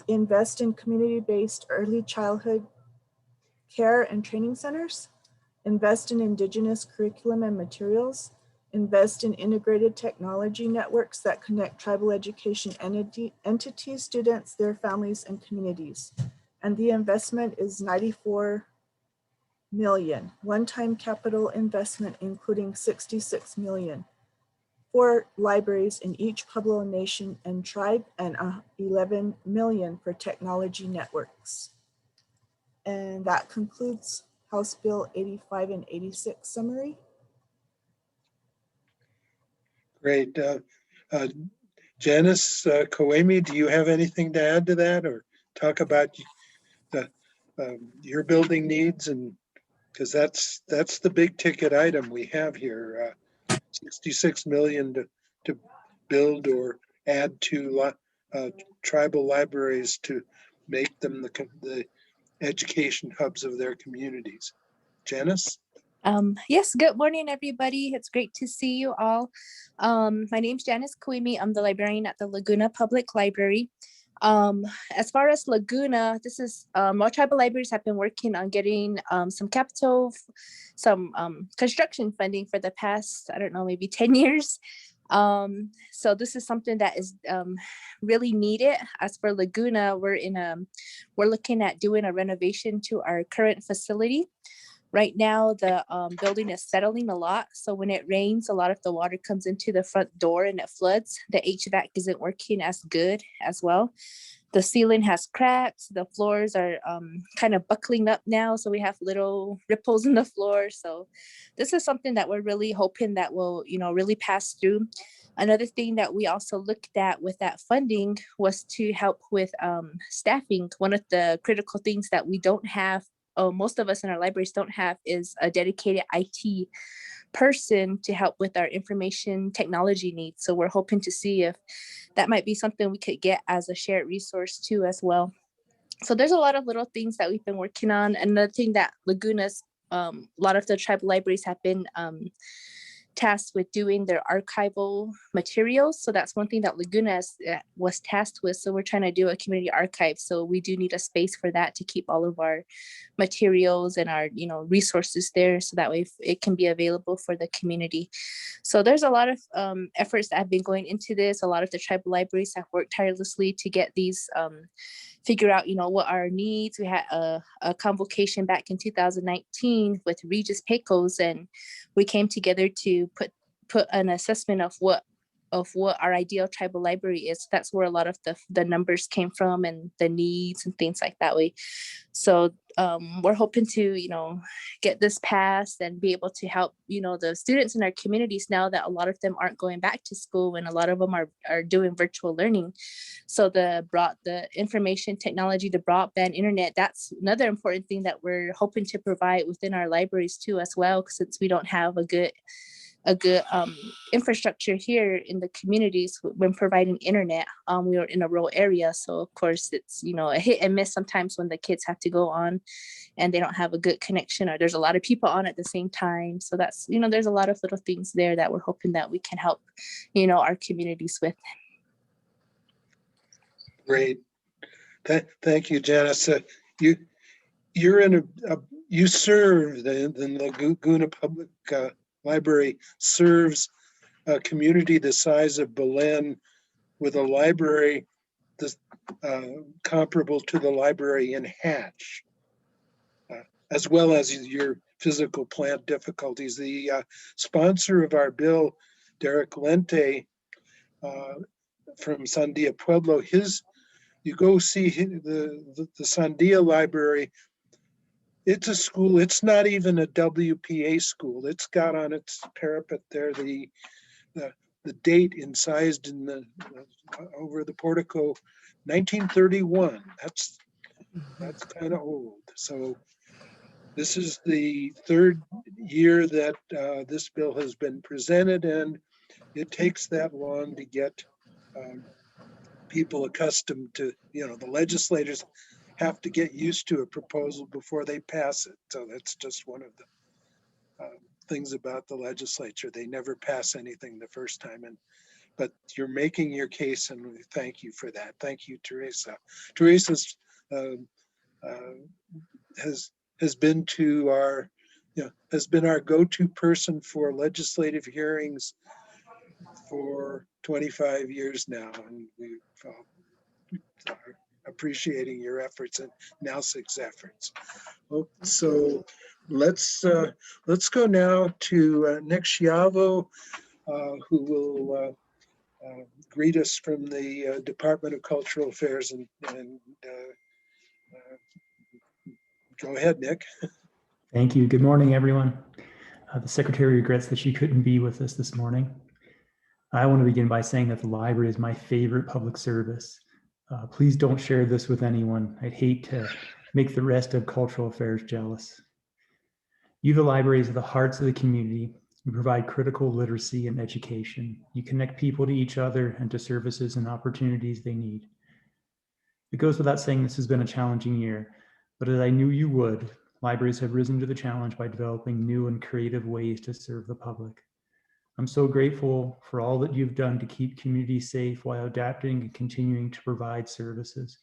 invest in community-based early childhood care and training centers, invest in Indigenous curriculum and materials, invest in integrated technology networks that connect tribal education entities, students, their families, and communities. And the investment is $94 million, one-time capital investment, including $66 million for libraries in each Pueblo nation and tribe, and $11 million for technology networks. And that concludes House Bill 85 and 86 summary. Great. Janice Kawemi, do you have anything to add to that or talk about the, your building needs? And because that's the big ticket item we have here, $66 million to build or add to tribal libraries to make them the education hubs of their communities. Janice? Yes, good morning, everybody. It's great to see you all. My name's Janice Kawemi. I'm the librarian at the Laguna Public Library. As far as Laguna, this is our tribal libraries have been working on getting some capital, some construction funding for the past, I don't know, maybe 10 years. So this is something that is really needed. As for Laguna, we're looking at doing a renovation to our current facility. Right now, the building is settling a lot. So when it rains, a lot of the water comes into the front door and it floods. The HVAC isn't working as good as well. The ceiling has cracks. The floors are kind of buckling up now. So we have little ripples in the floor. So this is something that we're really hoping that will, really pass through. Another thing that we also looked at with that funding was to help with staffing. One of the critical things that we don't have, most of us in our libraries don't have, is a dedicated IT person to help with our information technology needs. So we're hoping to see if that might be something we could get as a shared resource too as well. So there's a lot of little things that we've been working on. Another thing that Laguna's, a lot of the tribal libraries have been tasked with doing their archival materials. So that's one thing that Laguna was tasked with. So we're trying to do a community archive. So we do need a space for that to keep all of our materials and our, resources there. So that way it can be available for the community. So there's a lot of efforts that have been going into this. A lot of the tribal libraries have worked tirelessly to get these figure out, what our needs. We had a convocation back in 2019 with Regis Pecos, and we came together to put an assessment of what our ideal tribal library is. That's where a lot of the numbers came from and the needs and things like that way. So we're hoping to, get this passed and be able to help, the students in our communities now that a lot of them aren't going back to school and a lot of them are doing virtual learning. So the information technology, the broadband internet, that's another important thing that we're hoping to provide within our libraries too as well, since we don't have a good infrastructure here in the communities when providing internet. We are in a rural area, so of course it's a hit and miss sometimes when the kids have to go on and they don't have a good connection, or there's a lot of people on at the same time. So that's there's a lot of little things there that we're hoping that we can help our communities with. Great. Thank you, Janice. You're in you serve the Laguna Public Library serves a community the size of Belen with a library comparable to the library in Hatch, as well as your physical plant difficulties. The sponsor of our bill, Derek Lente from Sandia Pueblo, you go see the Sandia Library. It's a school. It's not even a WPA school. It's got on its parapet there the date incised in the over the portico, 1931. That's kind of old. So this is the third year that this bill has been presented, and it takes that long to get people accustomed to. The legislators have to get used to a proposal before they pass it. So that's just one of the things about the legislature. They never pass anything the first time. But you're making your case, and we thank you for that. Thank you, Teresa. Teresa's has been to our, has been our go-to person for legislative hearings for 25 years now, and we are appreciating your efforts and NALSIC's efforts. So let's go now to Nick Schiavo, who will greet us from the Department of Cultural Affairs, and go ahead, Nick. Thank you. Good morning, everyone. The Secretary regrets that she couldn't be with us this morning. I want to begin by saying that the library is my favorite public service. Please don't share this with anyone. I'd hate to make the rest of cultural affairs jealous. You, the libraries, are the hearts of the community. You provide critical literacy and education. You connect people to each other and to services and opportunities they need. It goes without saying this has been a challenging year, but as I knew you would, libraries have risen to the challenge by developing new and creative ways to serve the public. I'm so grateful for all that you've done to keep communities safe while adapting and continuing to provide services.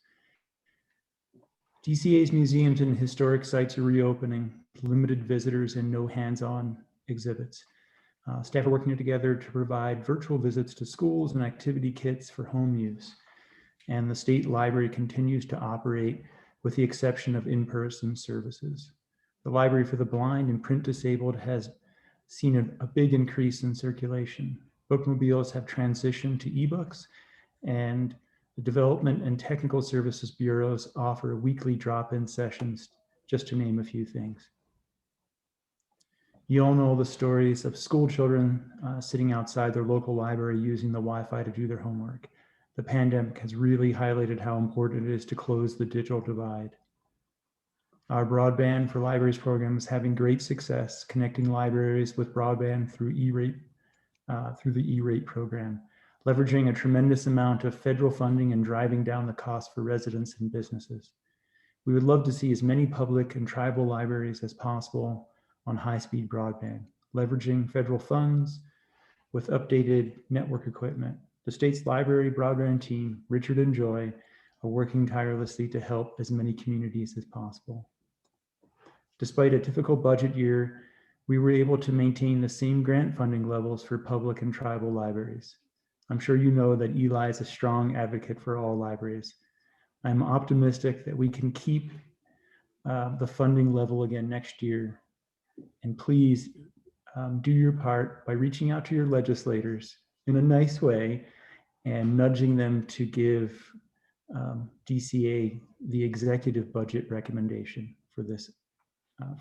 DCA's museums and historic sites are reopening, limited visitors and no hands-on exhibits. Staff are working together to provide virtual visits to schools and activity kits for home use. And the state library continues to operate with the exception of in-person services. The Library for the Blind and Print Disabled has seen a big increase in circulation. Bookmobiles have transitioned to ebooks, and the Development and Technical Services Bureaus offer weekly drop-in sessions, just to name a few things. You all know the stories of school children sitting outside their local library using the Wi-Fi to do their homework. The pandemic has really highlighted how important it is to close the digital divide. Our Broadband for Libraries program is having great success connecting libraries with broadband through the E-rate program, leveraging a tremendous amount of federal funding and driving down the cost for residents and businesses. We would love to see as many public and tribal libraries as possible on high-speed broadband, leveraging federal funds with updated network equipment. The state's library broadband team, Richard and Joy, are working tirelessly to help as many communities as possible. Despite a difficult budget year, we were able to maintain the same grant funding levels for public and tribal libraries. I'm sure you know that Eli is a strong advocate for all libraries. I'm optimistic that we can keep the funding level again next year. And please do your part by reaching out to your legislators in a nice way and nudging them to give DCA the executive budget recommendation for for this,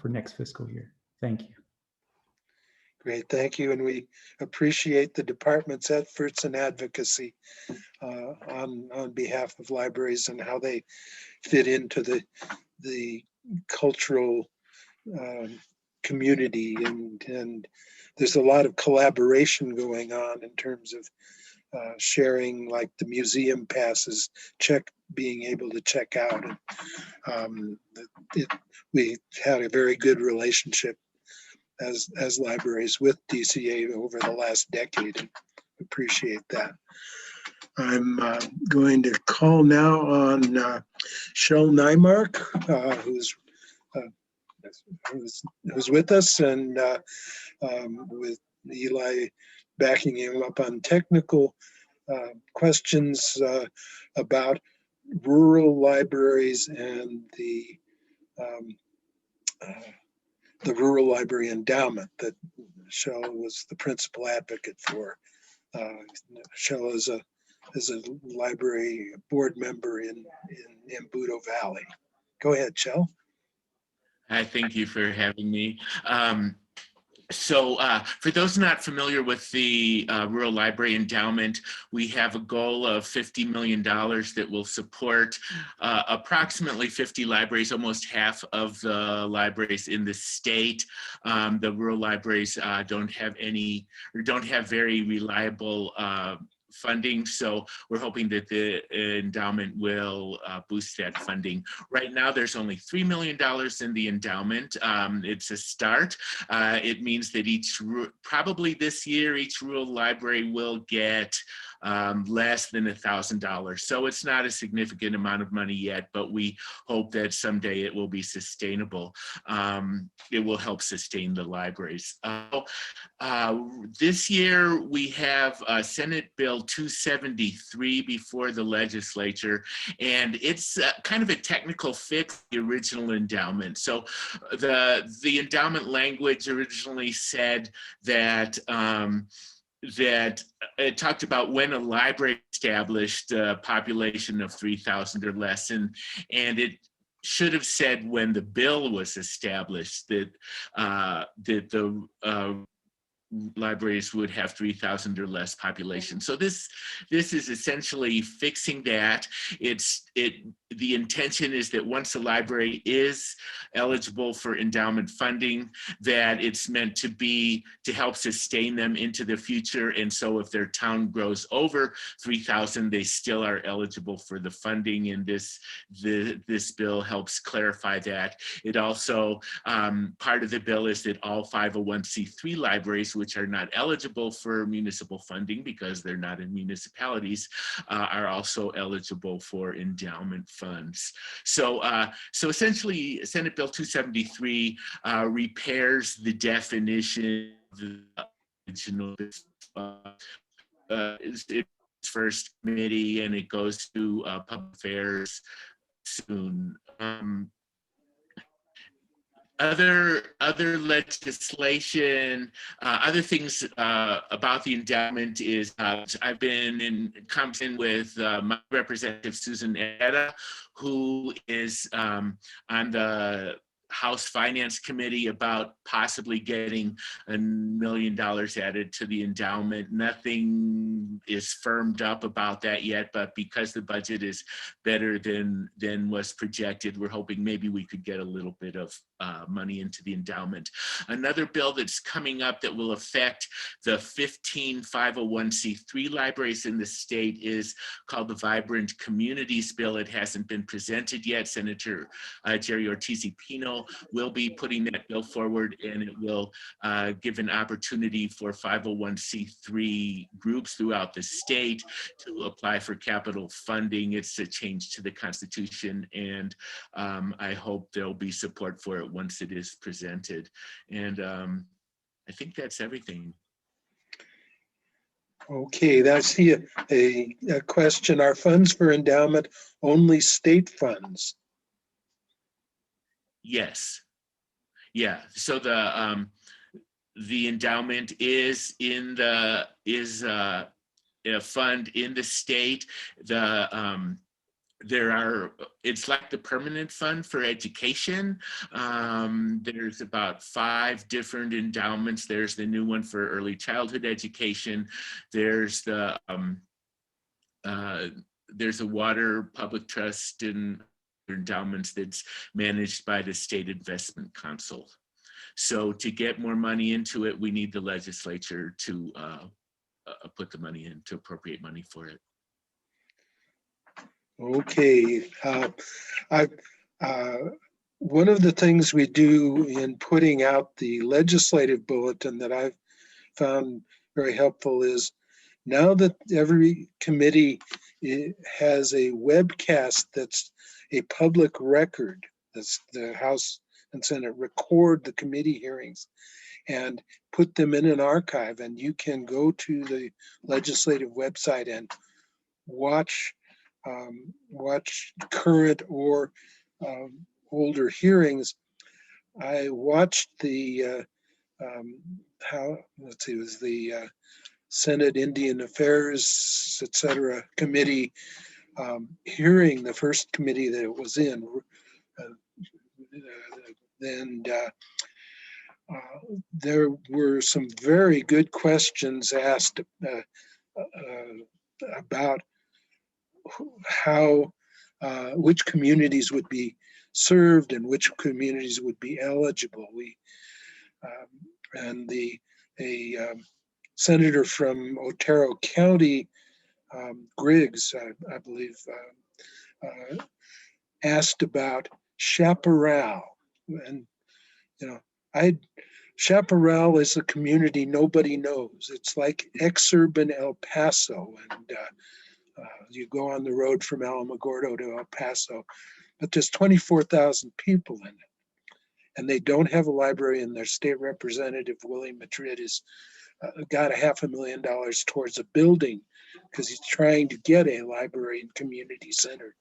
for next fiscal year. Thank you. Great, thank you. And we appreciate the department's efforts and advocacy on behalf of libraries and how they fit into the cultural community. And there's a lot of collaboration going on in terms of sharing, like the museum passes, being able to check out. And we had a very good relationship as libraries with DCA over the last decade, and appreciate that. I'm going to call now on Shel Nymark, who's with us, and with Eli backing him up on technical questions about rural libraries and the Rural Library Endowment that Shel was the principal advocate for. Shel is a library board member in Embudo Valley. Go ahead, Shel. Hi, thank you for having me. So for those not familiar with the Rural Library Endowment, we have a goal of $50 million that will support approximately 50 libraries, almost half of the libraries in the state. The rural libraries don't have very reliable funding, so we're hoping that the endowment will boost that funding. Right now, there's only $3 million in the endowment. It's a start. It means that probably this year, each rural library will get less than $1,000. So it's not a significant amount of money yet, but we hope that someday it will be sustainable. It will help sustain the libraries. This year we have Senate Bill 273 before the legislature, and it's kind of a technical fix to the original endowment. So the endowment language originally said that that it talked about when a library established a population of 3,000 or less, and it should have said when the bill was established that the libraries would have 3,000 or less population. So this is essentially fixing that. The intention is that once a library is eligible for endowment funding, that it's meant to help sustain them into the future. And so if their town grows over 3,000, they still are eligible for the funding. And this bill helps clarify that. It also, part of the bill is that all 501c3 libraries, which are not eligible for municipal funding because they're not in municipalities, are also eligible for endowment funds. So essentially, Senate Bill 273 repairs the definition of the original its first committee, and it goes to public affairs soon. Other legislation, other things about the endowment is I've been in conversation with my representative Susan Etta, who is on the House Finance Committee about possibly getting $1 million added to the endowment. Nothing is firmed up about that yet, but because the budget is better than was projected, we're hoping maybe we could get a little bit of money into the endowment. Another bill that's coming up that will affect the 15 501c3 libraries in the state is called the Vibrant Communities Bill. It hasn't been presented yet. Senator Jerry Ortiz-Pino will be putting that bill forward, and it will give an opportunity for 501c3 groups throughout the state to apply for capital funding. It's a change to the Constitution, and I hope there'll be support for it once it is presented. And I think that's everything. Okay, that's a question. Are funds for endowment only state funds? Yes. Yeah. So the endowment is a fund in the state. it's like the permanent fund for education. There's about 5 different endowments. There's the new one for early childhood education. There's the there's a water public trust and endowments that's managed by the State Investment Council. So to get more money into it, we need the legislature to put the money in, to appropriate money for it. Okay. One of the things we do in putting out the legislative bulletin that I've found very helpful is, now that every committee has a webcast that's a public record, that's the House and Senate record the committee hearings and put them in an archive, and you can go to the legislative website and watch current or older hearings. I watched the it was the Senate Indian Affairs, etc. committee hearing, the first committee that it was in. There were some very good questions asked about how which communities would be served and which communities would be eligible. And a senator from Otero County, Griggs, I believe, asked about chaparral. And chaparral is a community nobody knows. It's like exurban El Paso, and you go on the road from Alamogordo to El Paso, but there's 24,000 people in it. And they don't have a library, and their state representative, Willie Madrid, has got $500,000 towards a building because he's trying to get a library and community center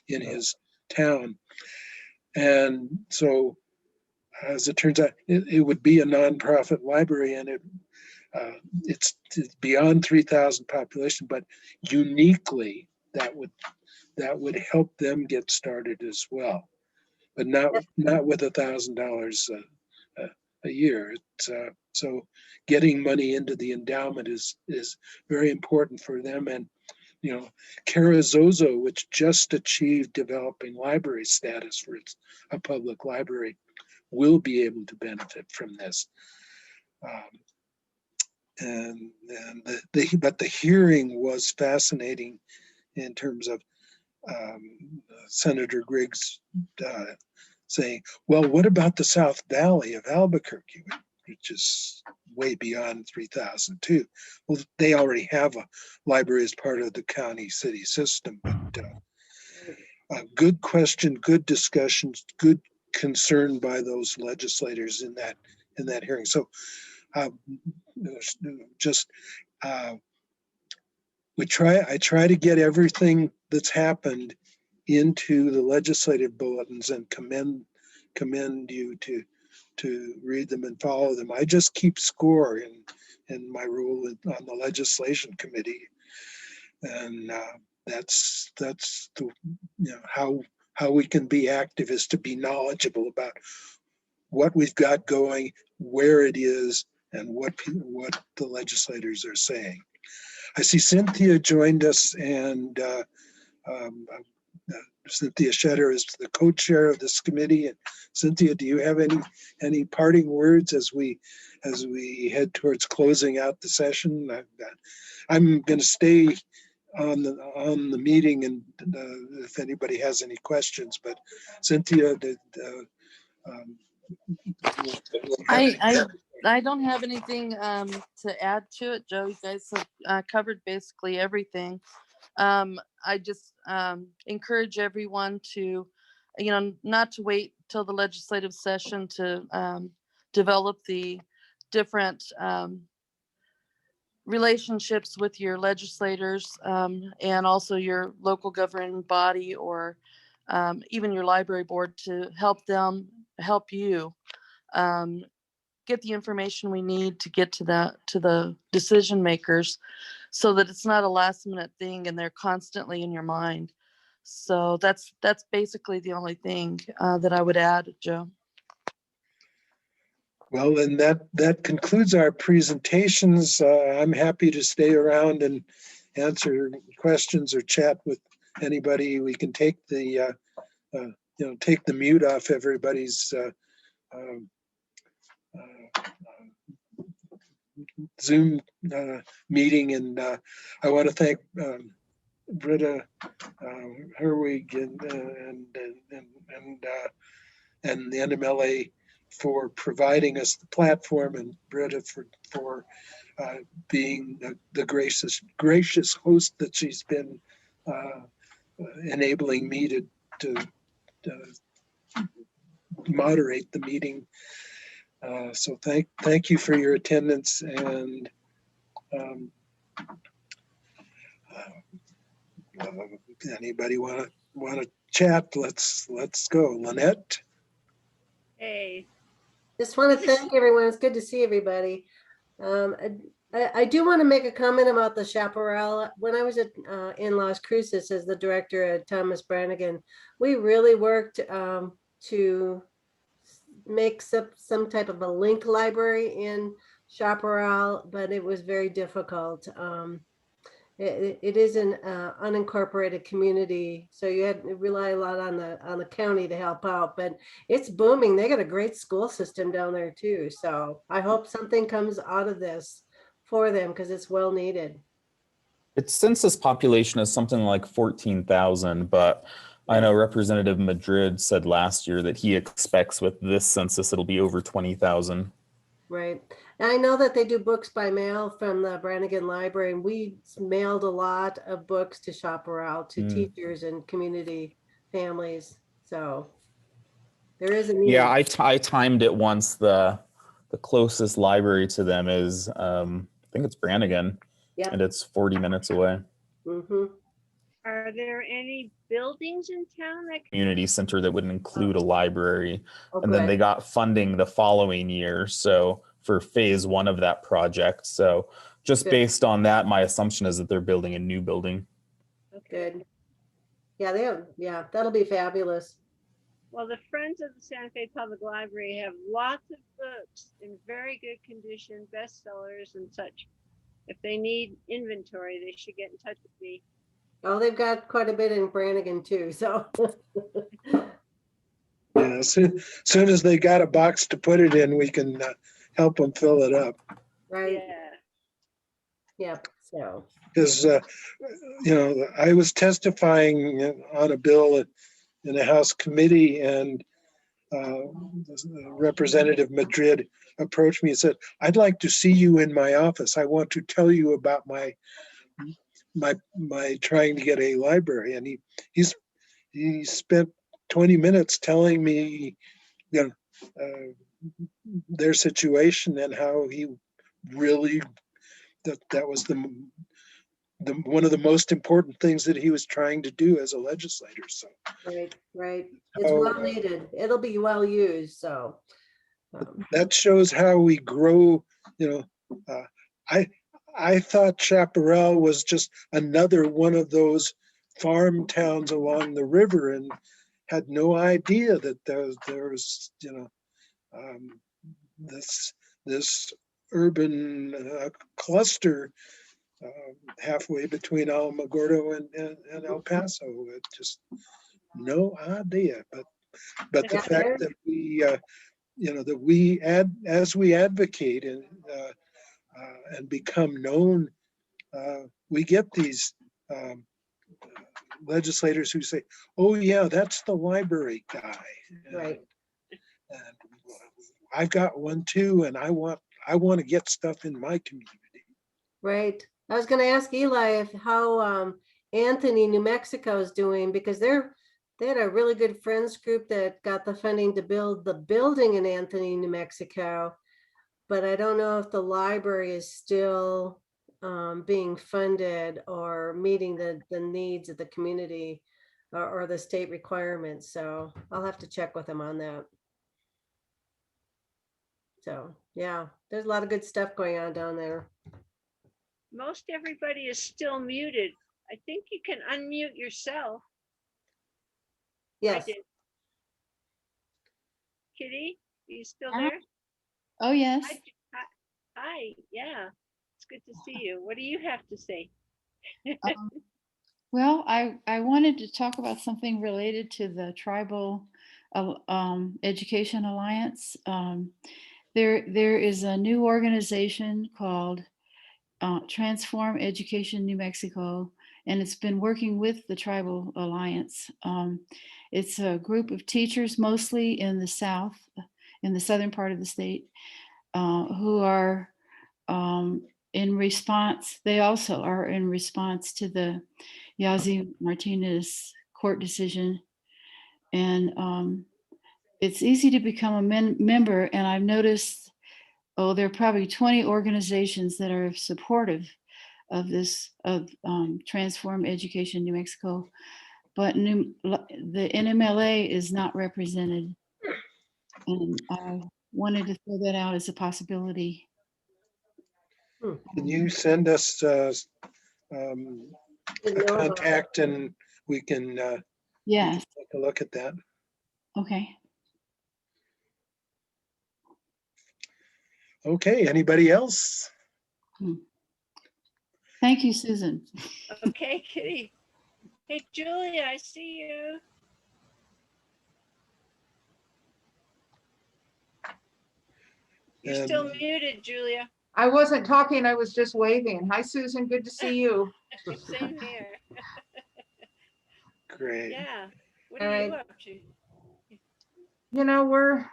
in his town. And so, as it turns out, it would be a nonprofit library, and it's beyond 3,000 population, but uniquely that would help them get started as well, but not with $1,000 a year. So getting money into the endowment is very important for them. And Carrizozo, which just achieved developing library status for a public library, will be able to benefit from this. But the hearing was fascinating in terms of Senator Griggs saying, well, what about the South Valley of Albuquerque, which is way beyond 3,000 too? Well, they already have a library as part of the county city system. But good question, good discussions, good concern by those legislators in that hearing. So I try to get everything that's happened into the legislative bulletins and commend you to read them and follow them. I just keep score in my role on the legislation committee, and that's the how we can be active is to be knowledgeable about what we've got going, where it is, and what the legislators are saying. I see Cynthia joined us, and Cynthia Shetter is the co-chair of this committee. And Cynthia, do you have any parting words as we head towards closing out the session? I'm going to stay on the meeting, and if anybody has any questions, but Cynthia, I don't have anything to add to it, Joe. You guys have covered basically everything. I just encourage everyone to, not to wait till the legislative session to develop the different relationships with your legislators and also your local governing body, or even your library board, to help you get the information we need to get to the decision makers, so that it's not a last minute thing and they're constantly in your mind. So that's basically the only thing that I would add, Joe. Well, and that concludes our presentations. I'm happy to stay around and answer questions or chat with anybody. We can take the take the mute off everybody's Zoom meeting, and I want to thank Britta Herwig and the NMLA for providing us the platform, and Britta for being the gracious host that she's been, enabling me to moderate the meeting. So thank you for your attendance, and anybody want to chat? Let's go, Lynette. Hey. Just want to thank everyone. It's good to see everybody. I do want to make a comment about the chaparral. When I was at in Las Cruces as the director at Thomas Brannigan, we really worked to make some type of a link library in Chaparral, but it was very difficult. It is an unincorporated community, so you had to rely a lot on the county to help out, but it's booming. They got a great school system down there too. So I hope something comes out of this for them, because it's well needed. Its census population is something like 14,000, but I know Representative Madrid said last year that he expects with this census it'll be over 20,000. Right. And I know that they do books by mail from the Brannigan Library, and we mailed a lot of books to Chaparral to teachers and community families. So there is a need. Yeah, I timed it once. The closest library to them is I think it's Brannigan. Yep. And it's 40 minutes away. Mm-hmm. Are there any buildings in town that Community center that would include a library, and then they got funding the following year, so for phase 1 of that project. So just based on that, my assumption is that they're building a new building. Good. Yeah, that'll be fabulous. Well, the Friends of the Santa Fe Public Library have lots of books in very good condition, bestsellers and such. If they need inventory, they should get in touch with me. Oh, they've got quite a bit in Brannigan too, so. Yeah, soon as they got a box to put it in, we can help them fill it up. Right. Yeah. So. Because, I was testifying on a bill in the House committee, and Representative Madrid approached me and said, "I'd like to see you in my office. I want to tell you about my trying to get a library." And he spent 20 minutes telling me, their situation and how he really that was the one of the most important things that he was trying to do as a legislator. So right. It's well needed. It'll be well used. So that shows how we grow. I thought Chaparral was just another one of those farm towns along the river, and had no idea that there was this urban cluster halfway between Alamogordo and El Paso. Just no idea, but the fact that we as we advocate and become known, we get these legislators who say, "Oh yeah, that's the library guy." Right. And I've got one too, and I want to get stuff in my community. Right. I was going to ask Eli how Anthony, New Mexico is doing, because they had a really good friends group that got the funding to build the building in Anthony, New Mexico. But I don't know if the library is still being funded or meeting the needs of the community or the state requirements. So I'll have to check with them on that. So yeah, there's a lot of good stuff going on down there. most everybody is still muted. I think you can unmute yourself. Yes. did. Kitty, are you still Uh-huh. there? Oh, yes. Hi, yeah, it's good to see you. What do you have to say? Well, I wanted to talk about something related to the Tribal Education Alliance. There is a new organization called Transform Education New Mexico, and it's been working with the Tribal Alliance. It's a group of teachers, mostly in the South, in the southern part of the state, who are in response, they also are in response to the Yazzie Martinez court decision. And it's easy to become a member, and I've noticed, there are probably 20 organizations that are supportive of this, of Transform Education New Mexico, but the NMLA is not represented. And I wanted to throw that out as a possibility. Can you send us a Didn't know about that. contact and we can Yes, take a look at that? okay. Okay, anybody else? Thank you, Susan. Okay, Kitty. Hey, Julia, I see you. You're still And- muted, Julia. I wasn't talking, I was just waving. Hi, Susan, good to see you. Same here. Great. Yeah. What All are you right. up to? You know, we're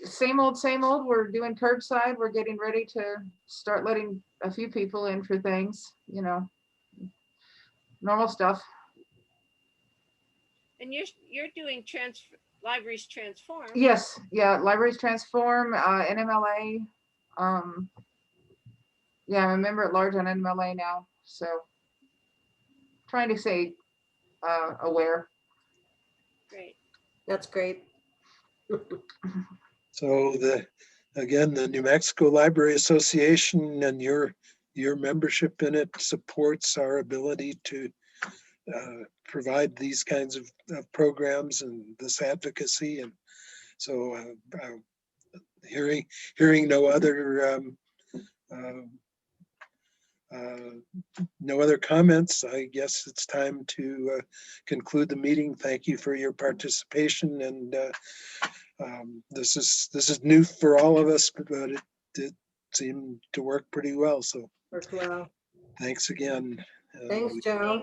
same old, same old. We're doing curbside. We're getting ready to start letting a few people in for things, you know, normal stuff. And you're doing libraries transform. Yes, yeah, Libraries Transform, NMLA. Yeah, I'm a member at large on NMLA now, so trying to stay aware. Great. That's great. So again, the New Mexico Library Association and your membership in it supports our ability to provide these kinds of programs and this advocacy. And so hearing no other no other comments, I guess it's time to conclude the meeting. Thank you for your participation, and this is new for all of us, but it seemed to work pretty well. So Worked well. thanks again. Thanks, Joe.